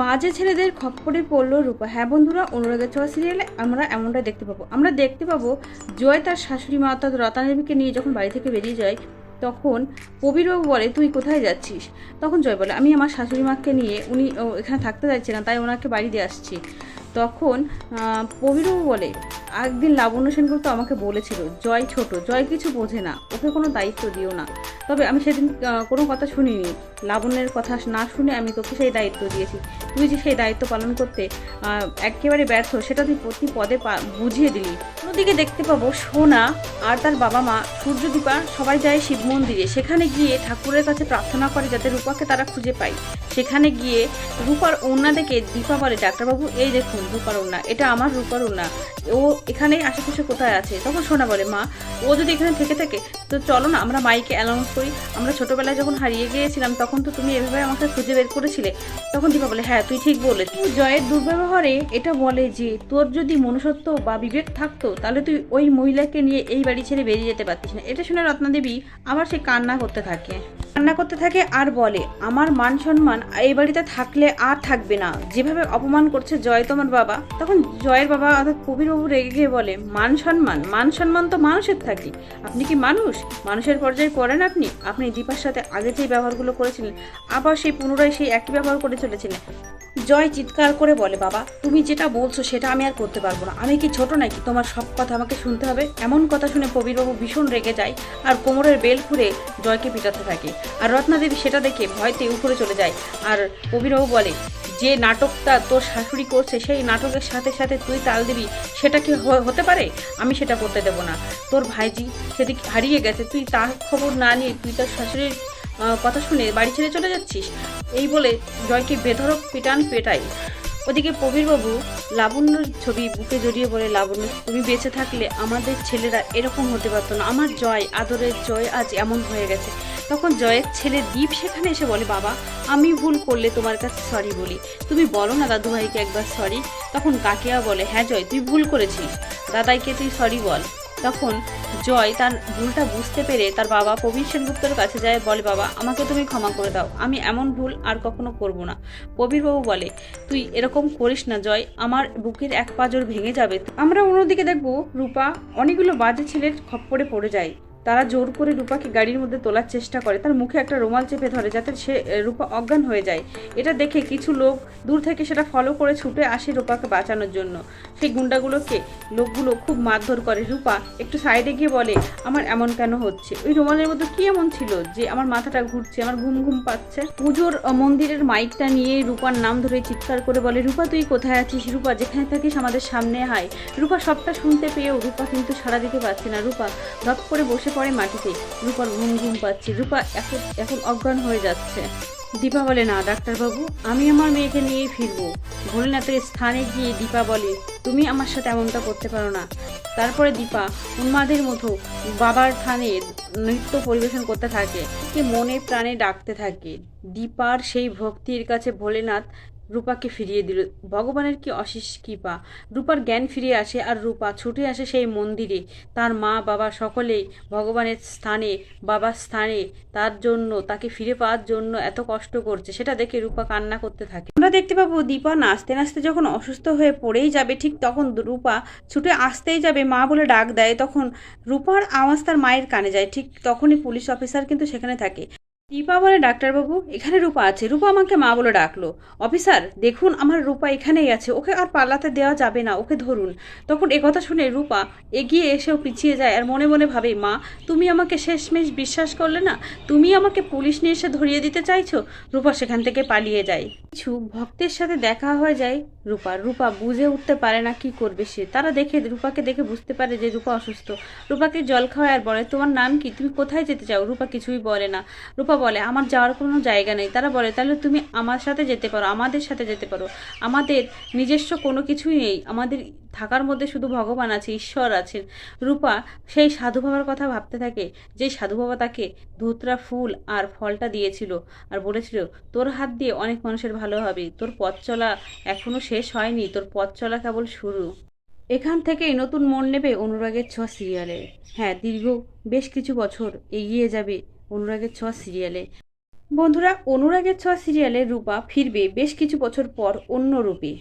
বাজে ছেলেদের খপ্পরে পড়লো রূপা। হ্যাঁ বন্ধুরা, অনুরাগের ছোঁয়া সিরিয়ালে আমরা এমনটাই দেখতে পাবো জয় তার শাশুড়ি মা অর্থাৎ রত্নাদেবীকে নিয়ে যখন বাড়ি থেকে বেরিয়ে যায়, তখন প্রবীরবাবু বলে তুই কোথায় যাচ্ছিস। তখন জয় বলে আমি আমার শাশুড়ি মাকে নিয়ে উনি এখানে থাকতে চাইছে না, তাই ওনাকে বাড়ি দিয়ে আসছি। তখন প্রবীরবাবু বলে একদিন লাবণ্য সেনগুপ্ত আমাকে বলেছিল জয় ছোট, জয় কিছু বোঝে না, ওকে কোনো দায়িত্ব দিও না। তবে আমি সেদিন কোনো কথা শুনিনি, লাবণ্যের কথা না শুনে আমি তোকে সেই দায়িত্ব দিয়েছি। তুই যে সেই দায়িত্ব পালন করতে একেবারে ব্যর্থ, সেটা তুই প্রতি পদে বুঝিয়ে দিলি। অন্যদিকে দেখতে পাবো সোনা আর তার বাবা মা সূর্যদীপা সবাই যায় শিব মন্দিরে। সেখানে গিয়ে ঠাকুরের কাছে প্রার্থনা করে যাতে রূপাকে তারা খুঁজে পায়। সেখানে গিয়ে রূপার ওড়না দেখে দীপা বলে ডাক্তারবাবু এই দেখুন রূপার ওড়না, এটা আমার রূপার ওড়না, ও এখানে আশেপাশে কোথায় আছে। তখন সোনা বলে মা ও যদি এখানে থেকে থাকে তো চলো না আমরা মাইকে অ্যানাউন্স করি, আমরা ছোটবেলায় যখন হারিয়ে গিয়েছিলাম তখন তো তুমি এভাবে আমাকে খুঁজে বের করেছিলে। তখন দীপা বলে হ্যাঁ তুই ঠিক বলে। জয়ের দুর্ব্যবহারে এটা বলে যে তোর যদি মনুষ্যত্ব বা বিবেক থাকতো তাহলে তুই ওই মহিলাকে নিয়ে এই বাড়ি ছেড়ে বেরিয়ে যেতে পারতিস না। এটা শুনে রত্নাদেবী আবার সে কান্না করতে থাকে আর বলে আমার মান সম্মান এই বাড়িতে থাকলে আর থাকবে না, যেভাবে অপমান করছে জয় তোমার বাবা। তখন জয়ের বাবা অর্থাৎ প্রবীরবাবু রেগে গিয়ে বলে মান সম্মান তো মানুষের থাকে, আপনি কি মানুষের পর্যায়ে পড়েন? আপনি দীপার সাথে আগে যে ব্যবহারগুলো করেছিলেন আবার সেই পুনরায় সেই একই ব্যবহার করে চলেছিলেন। জয় চিৎকার করে বলে বাবা তুমি যেটা বলছো সেটা আমি আর করতে পারবো না, আমি কি ছোট নাকি তোমার সব কথা আমাকে শুনতে হবে। এমন কথা শুনে প্রবীরবাবু ভীষণ রেগে যায় আর কোমরের বেল খুঁড়ে জয়কে পিটাতে থাকে। আর রত্নাদেবী সেটা দেখে ভয়তে উপরে চলে যায়। আর প্রবীরবাবু বলে যে নাটকটা তোর শাশুড়ি করছে সেই নাটকের সাথে সাথে তুই তাল দিবি, সেটা কি হতে পারে? আমি সেটা করতে দেবো না। তোর ভাইজি সেদিকে হারিয়ে গেছে, তুই তার খবর না নিয়ে তুই তার শাশুড়ির কথা শুনে বাড়ি ছেড়ে চলে যাচ্ছিস। এই বলে জয়কে বেধড়ক পেটায়। ওদিকে প্রবীরবাবু লাবণ্যর ছবি বুকে জড়িয়ে বলে লাবণ্য তুমি বেঁচে থাকলে আমাদের ছেলেরা এরকম হতে পারতো না, আমার জয় আদরের জয় আজ এমন হয়ে গেছে। তখন জয়ের ছেলে দীপ সেখানে এসে বলে বাবা আমি ভুল করলে তোমার কাছে সরি বলি, তুমি বলো না দাদুভাইকে একবার সরি। তখন কাকিয়া বলে হ্যাঁ জয় তুই ভুল করেছিস, দাদাইকে তুই সরি বল। তখন জয় তার ভুলটা বুঝতে পেরে তার বাবা প্রবীর সেনগুপ্তর কাছে যায়, বলে বাবা আমাকে তুমি ক্ষমা করে দাও, আমি এমন ভুল আর কখনো করব না। প্রবীরবাবু বলে তুই এরকম করিস না জয়, আমার বুকের এক পাঁজর ভেঙে যাবে। আমরা অন্যদিকে দেখবো রূপা অনেকগুলো বাজে ছেলের খপ্পরে পড়ে যায়। তারা জোর করে রূপাকে গাড়ির মধ্যে তোলার চেষ্টা করে, তার মুখে একটা রুমাল চেপে ধরে যাতে সে রূপা অজ্ঞান হয়ে যায়। এটা দেখে কিছু লোক দূর থেকে সেটা ফলো করে ছুটে আসে রূপাকে বাঁচানোর জন্য। সেই লোকগুলো খুব মারধর করে। রূপা একটু সাইডে গিয়ে বলে আমার এমন কেন হচ্ছে, ওই রুমালের মধ্যে কি এমন ছিল যে আমার মাথাটা ঘুরছে, আমার ঘুম ঘুম পাচ্ছে। পুজোর মন্দিরের মাইকটা নিয়ে রূপার নাম ধরে চিৎকার করে বলে রূপা তুই কোথায় আছিস, রূপা যেখানে থাকিস আমাদের সামনে আয়। রূপা সবটা শুনতে পেয়েও রূপা কিন্তু সাড়া দিতে পারছে না। রূপা ধপ করে বসে পড়ে মাটিতে, রূপার ঘুম পাচ্ছে, রূপা এখন অজ্ঞান হয়ে যাচ্ছে। দীপা বলে না ডাক্তারবাবু আমি আমার মেয়েকে নিয়েই ফিরবো। ভোলেনাথের স্থানে গিয়ে দীপা বলে তুমি আমার সাথে এমনটা করতে পারো না। তারপরে দীপা উন্মাদের মতো বাবার থানে নৃত্য পরিবেশন করতে থাকে, মনে প্রাণে ডাকতে থাকে। দীপার সেই ভক্তির কাছে ভোলেনাথ রূপাকে ফিরিয়ে দিল। ভগবানের কি অশেষ কৃপা, রূপার জ্ঞান ফিরে আসে আর রূপা ছুটে আসে সেই মন্দিরে। তার মা বাবা সকলেই ভগবানের স্থানে বাবার স্থানে তার জন্য তাকে ফিরে পাওয়ার জন্য এত কষ্ট করছে, সেটা দেখে রূপা কান্না করতে থাকে। আমরা দেখতে পাবো দীপা নাচতে নাচতে যখন অসুস্থ হয়ে পড়েই যাবে, ঠিক তখন রূপা ছুটে আসতেই যাবে, মা বলে ডাক দেয়। তখন রূপার আওয়াজ তার মায়ের কানে যায়, ঠিক তখনই পুলিশ অফিসার কিন্তু সেখানে থাকে। দীপা বলে ডাক্তারবাবু এখানে রূপা আছে, রূপা আমাকে মা বলে ডাকলো। অফিসার দেখুন আমার রূপা এখানেই আছে, ওকে আর পালাতে দেওয়া যাবে না, ওকে ধরুন। তখন একথা শুনে রূপা এগিয়ে এসেও পিছিয়ে যায় আর মনে মনে ভাবে মা তুমি আমাকে শেষমেশ বিশ্বাস করলে না, তুমি আমাকে পুলিশ নিয়ে এসে ধরিয়ে দিতে চাইছো। রূপা সেখান থেকে পালিয়ে যায়। কিছু ভক্তের সাথে দেখা হয়ে যায় রূপা বুঝে উঠতে পারে না কি করবে সে। তারা রূপাকে দেখে বুঝতে পারে যে রূপা অসুস্থ। রূপাকে জল খাওয়ায় আর বলে তোমার নাম কি, তুমি কোথায় যেতে চাও। রূপা কিছুই বলে না। রূপা বলে আমার যাওয়ার কোনো জায়গা নেই। তারা বলে তাহলে তুমি আমার সাথে যেতে পারো, আমাদের সাথে যেতে পারো, আমাদের নিজস্ব কোনো কিছুই নেই, আমাদের থাকার মধ্যে শুধু ভগবান আছে, ঈশ্বর আছেন। রূপা সেই সাধু বাবার কথা ভাবতে থাকে, যে সাধু বাবা তাকে ধুতরা ফুল আর ফলটা দিয়েছিল আর বলেছিল তোর হাত দিয়ে অনেক মানুষের ভালো হবে, তোর পথ চলা এখনো শেষ হয়নি, তোর পথ চলা কেবল শুরু। এখান থেকেই নতুন মোড় নেবে অনুরাগের ছোঁয়া সিরিয়ালে। হ্যাঁ, দীর্ঘ বেশ কিছু বছর এগিয়ে যাবে অনুরাগের ছোঁয়া সিরিয়ালে। বন্ধুরা, অনুরাগের ছোঁয়া সিরিয়ালে রূপা ফিরবে বেশ কিছু বছর পর অন্য রূপে।